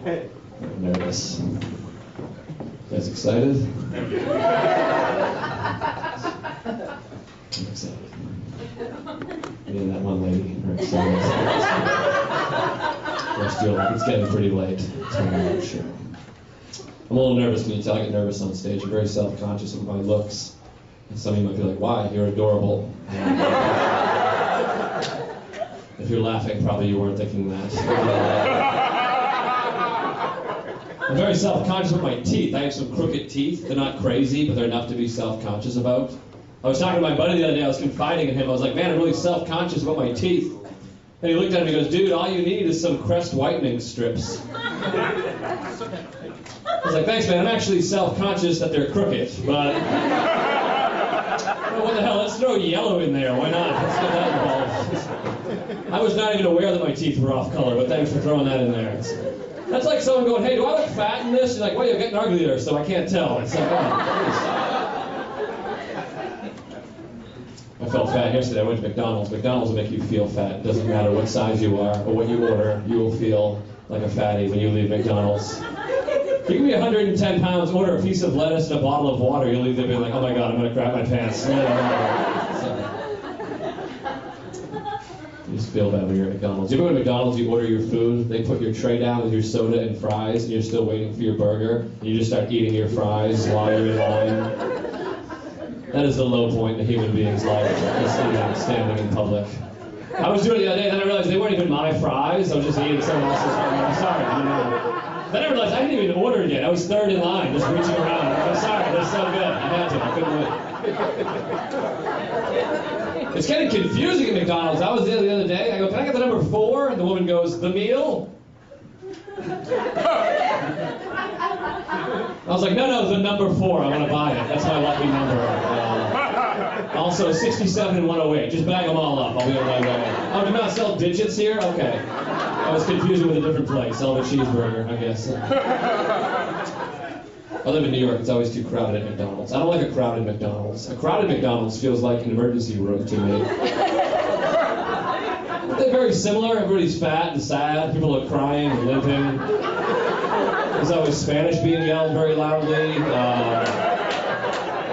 I'm nervous. You guys excited? I'm excited. Me and that one lady are excited. It's getting pretty late. I'm sure. I'm a little nervous. Can you tell I get nervous on stage? I'm very self-conscious of my looks. And some of you might be like, why? You're adorable. If you're laughing, probably you weren't thinking that. I'm very self-conscious of my teeth. I have some crooked teeth. They're not crazy, but they're enough to be self-conscious about. I was talking to my buddy the other day. I was confiding in him. I was like, man, I'm really self-conscious about my teeth. And he looked at me and goes, dude, all you need is some Crest whitening strips. I was like, thanks, man. I'm actually self-conscious that they're crooked, but... what the hell? Let's throw yellow in there. Why not? Let's get that involved. I was not even aware that my teeth were off color, but thanks for throwing that in there. That's like someone going, hey, do I look fat in this? You're like, well, you're getting uglier, so I can't tell. It's like, oh, I felt fat yesterday. I went to McDonald's. McDonald's will make you feel fat. It doesn't matter what size you are or what you order. You will feel like a fatty when you leave McDonald's. You can be 110 pounds, order a piece of lettuce and a bottle of water, you'll leave there being like, oh my god, I'm going to crap my pants. You just feel bad when you're at McDonald's. You ever go to McDonald's, you order your food, they put your tray down with your soda and fries, and you're still waiting for your burger, and you just start eating your fries while you're in line. That is the low point in a human being's life, just standing in public. I was doing it the other day, and then I realized they weren't even my fries, I was just eating someone else's fries. I'm sorry, Then I realized I didn't even order it yet. I was third in line, just reaching around. I'm sorry, they're so good. I had to, I couldn't wait. It's getting confusing at McDonald's. I was there the other day. I go, can I get the number 4? And the woman goes, the meal? I was like, no, the number 4. I want to buy it. That's my lucky number. Also, 67 and 108. Just bag them all up. I'll be on my way. Oh, do not sell digits here? Okay. I was confusing with a different place. Sell a cheeseburger, I guess. I live in New York. It's always too crowded at McDonald's. I don't like a crowded McDonald's. A crowded McDonald's feels like an emergency room to me. They're very similar. Everybody's fat and sad. People are crying and limping. There's always Spanish being yelled very loudly.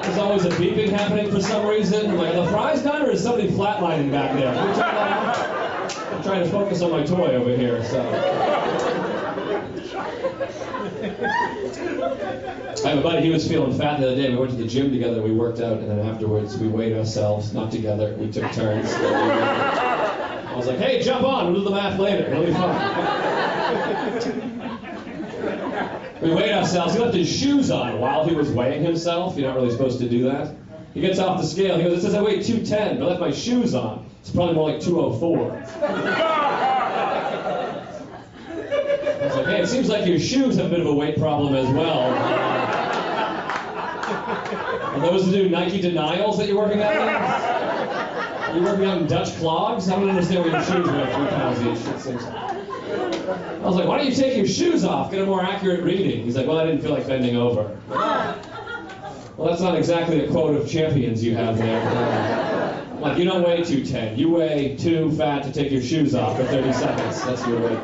There's always a beeping happening for some reason. Like, are the fries done, or is somebody flatlining back there? I'm trying to focus on my toy over here, so... I have a buddy, he was feeling fat the other day. We went to the gym together, we worked out, and then afterwards we weighed ourselves, not together, we took turns. I was like, hey, jump on, we'll do the math later, it'll be fun. We weighed ourselves. He left his shoes on while he was weighing himself. You're not really supposed to do that. He gets off the scale. He goes, it says I weigh 210, but I left my shoes on. It's probably more like 204. I was like, hey, it seems like your shoes have a bit of a weight problem as well. Are those the new Nike denials that you're working on? Are you working on Dutch clogs? I don't understand where your shoes weigh 3 pounds each. It seems... I was like, why don't you take your shoes off, get a more accurate reading? He's like, well, I didn't feel like bending over. Well, that's not exactly a quote of champions you have there. I'm like, you don't weigh 210. You weigh too fat to take your shoes off for 30 seconds. That's your weight.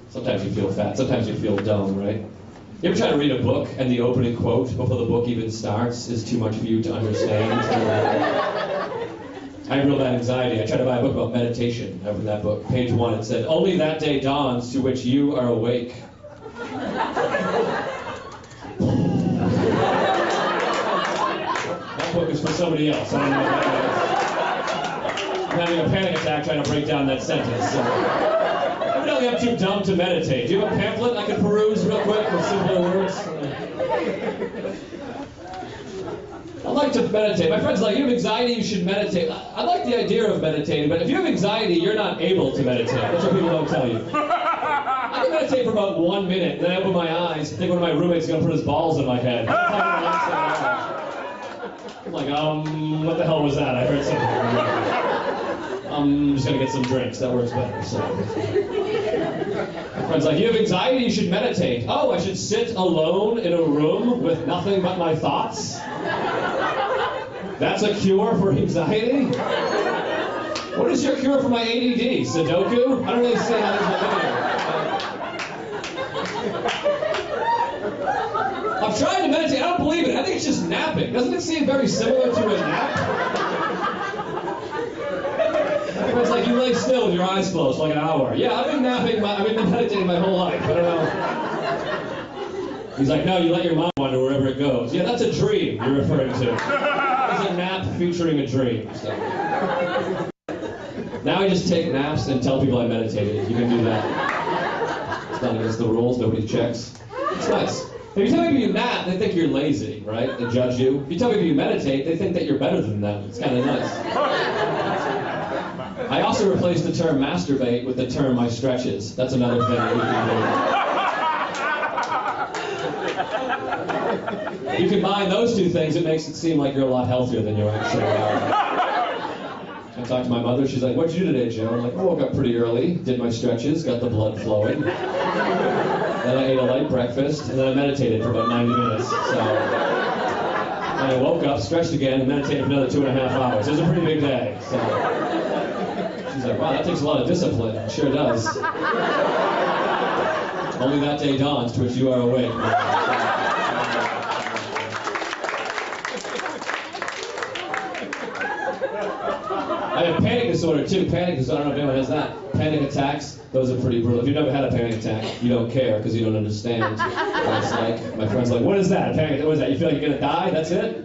Sometimes you feel fat. Sometimes you feel dumb, right? You ever try to read a book and the opening quote before the book even starts is too much for you to understand? I have real bad anxiety. I tried to buy a book about meditation. I opened that book. Page 1, it said, only that day dawns to which you are awake. That book is for somebody else. I don't know what that is. I'm having a panic attack trying to break down that sentence. So. Evidently I'm too dumb to meditate. Do you have a pamphlet I could peruse real quick with simpler words? I like to meditate. My friends are like, you have anxiety, you should meditate. I like the idea of meditating, but if you have anxiety, you're not able to meditate. That's what people don't tell you. I can meditate for about 1 minute, then I open my eyes, think one of my roommates is going to put his balls in my head. I'm like, what the hell was that? I heard something. I'm just going to get some drinks. That works better. So. My friend's like, you have anxiety, you should meditate. Oh, I should sit alone in a room with nothing but my thoughts? That's a cure for anxiety? What is your cure for my ADD? Sudoku? I don't really see how this is I've tried to meditate. I don't believe it. I think it's just napping. Doesn't it seem very similar to a nap? It's like you lay still with your eyes closed for like an hour. Yeah, I've been meditating my whole life. I don't know. He's like, no, you let your mind wander wherever it goes. Yeah, that's a dream you're referring to. It's a nap featuring a dream. So. Now I just take naps and tell people I meditated. You can do that. It's not against the rules. Nobody checks. It's nice. If you tell people you nap, they think you're lazy, right? They judge you. If you tell people you meditate, they think that you're better than them. It's kind of nice. I also replaced the term masturbate with the term my stretches. That's another thing that you can do. You combine those two things, it makes it seem like you're a lot healthier than you actually are. I talked to my mother, she's like, what'd you do today, Joe? I'm like, I woke up pretty early, did my stretches, got the blood flowing. Then I ate a light breakfast, and then I meditated for about 90 minutes. So, and I woke up, stretched again, and meditated for another 2.5 hours. It was a pretty big day. So, she's like, wow, that takes a lot of discipline. It sure does. Only that day dawns to which you are awake. I have panic disorder too. Panic disorder, I don't know if anyone has that. Panic attacks, those are pretty brutal. If you've never had a panic attack, you don't care because you don't understand what it's like. My friend's like, what is that? A panic attack? What is that? You feel like you're going to die? That's it?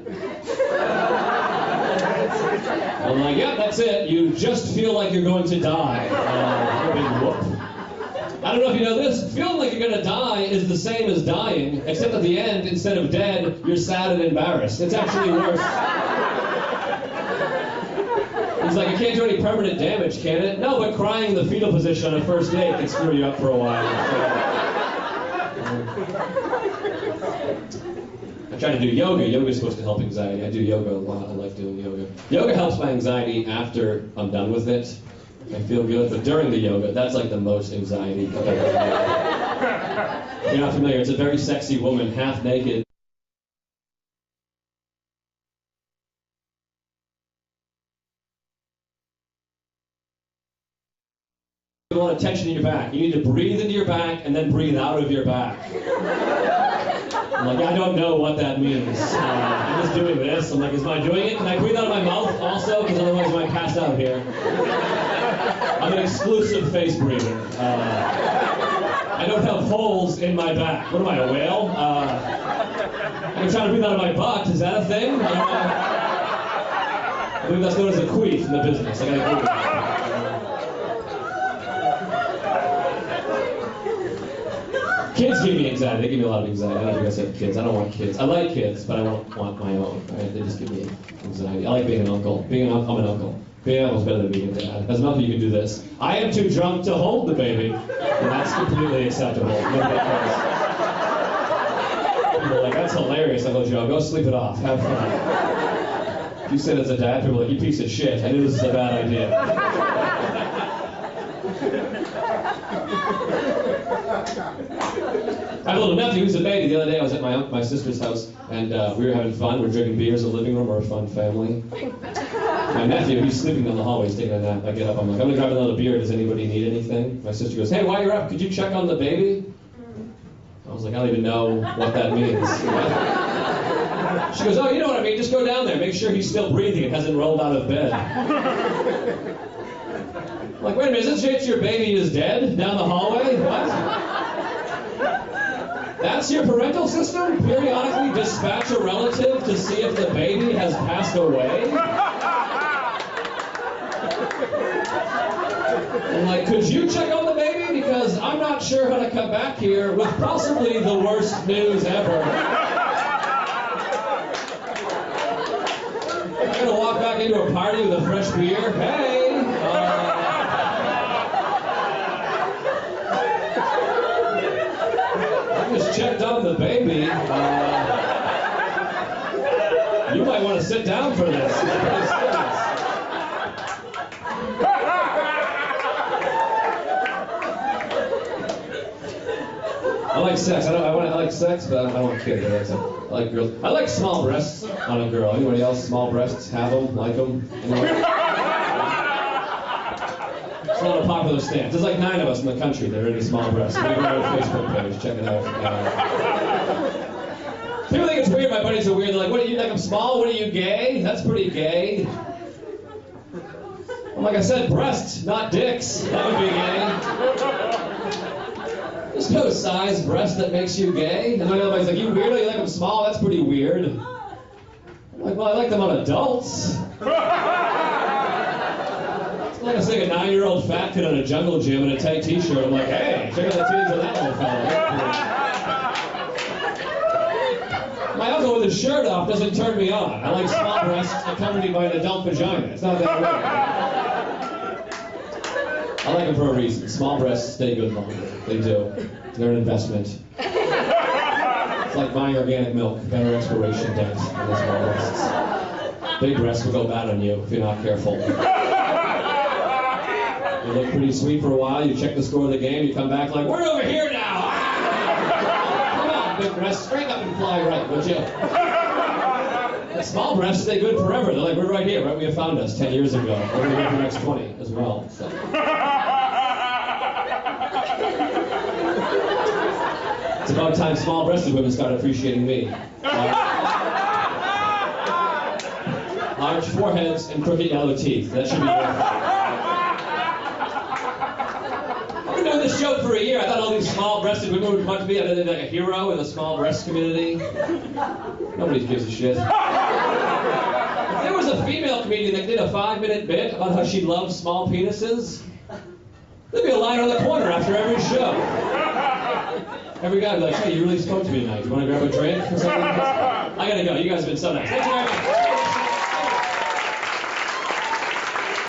I'm like, yeah, that's it. You just feel like you're going to die. Big whoop. I don't know if you know this. Feeling like you're going to die is the same as dying, except at the end, instead of dead, you're sad and embarrassed. It's actually worse. He's like, it can't do any permanent damage, can it? No, but crying in the fetal position on a first date can screw you up for a while. I try to do yoga. Yoga is supposed to help anxiety. I do yoga a lot. I like doing yoga. Yoga helps my anxiety after I'm done with it. I feel good, but during the yoga, that's like the most anxiety I've ever had. If you're not familiar, it's a very sexy woman, half naked. A lot of tension in your back. You need to breathe into your back and then breathe out of your back. I'm like, I don't know what that means. I'm just doing this. I'm like, am I doing it? Can I breathe out of my mouth also? Because otherwise I might pass out here. I'm an exclusive face breather. I don't have holes in my back. What am I, a whale? I'm trying to breathe out of my butt. Is that a thing? I believe that's known as a queef in the business. I gotta Google it. Kids give me anxiety. They give me a lot of anxiety. I don't know if you guys have kids. I don't want kids. I like kids, but I don't want my own. Right? They just give me anxiety. I like being an uncle. I'm an uncle. Being an uncle is better than being a dad. As an uncle, you can do this. I am too drunk to hold the baby. And that's completely acceptable. Nobody cares. People are like, that's hilarious. I go, Joe, go sleep it off. Have fun. If you said as a dad, people are like, you piece of shit. I knew this was a bad idea. I have a little nephew who's a baby. The other day I was at my sister's house and we were having fun. We're drinking beers in the living room. We're a fun family. My nephew, he's sleeping down the hallway. He's taking a nap. I get up. I'm like, I'm going to grab another beer. Does anybody need anything? My sister goes, hey, while you're up, could you check on the baby? I was like, I don't even know what that means. She goes, oh, you know what I mean. Just go down there. Make sure he's still breathing and hasn't rolled out of bed. I'm like, wait a minute, is this your baby is dead down the hallway? What? That's your parental system? Periodically dispatch a relative to see if the baby has passed away? I'm like, could you check on the baby? Because I'm not sure how to come back here with possibly the worst news ever. I'm going to walk back into a party with a fresh beer. Hey! Just checked on the baby. You might want to sit down for this. I like sex. I like sex, but I don't want kids. I like girls. I like small breasts on a girl. Anybody else? Small breasts? Have them? Like them? Anyway? It's not a popular stance. There's like 9 of us in the country that are into small breasts. Maybe on our Facebook page. Check it out. People think it's weird. My buddies are weird. They're like, what are you, like I'm small? What are you, gay? That's pretty gay. I'm like, I said breasts, not dicks. That would be gay. There's no size breast that makes you gay. And then everybody's like, you weirdo, you like them small? That's pretty weird. I'm like, well, I like them on adults. It's like I seeing a 9-year-old fat kid on a jungle gym in a tight t-shirt. I'm like, hey, check out the titties of that little fella. My uncle with his shirt off doesn't turn me on. I like small breasts accompanied by an adult vagina. It's not that weird. I like them for a reason. Small breasts stay good longer. They do. They're an investment. It's like buying organic milk. Better expiration date on the small breasts. Big breasts will go bad on you if you're not careful. You look pretty sweet for a while. You check the score of the game. You come back like, we're over here now. Come on, big breasts. Straight up and fly right, would you? The small breasts stay good forever. They're like, we're right here, right where you found us 10 years ago. We're going to go for the next 20 as well. So. It's about time small-breasted women start appreciating me. Large foreheads and crooked yellow teeth. That should be worth it. I've been doing this joke for a year. I thought all these small-breasted women would want to be like a hero in the small breast community. Nobody gives a shit. If there was a female comedian that did a 5-minute bit about how she loves small penises, there'd be a line on the corner after every show. Every guy would be like, hey, you really spoke to me tonight. You want to grab a drink or something? I gotta go. You guys have been so nice. Thank you very much.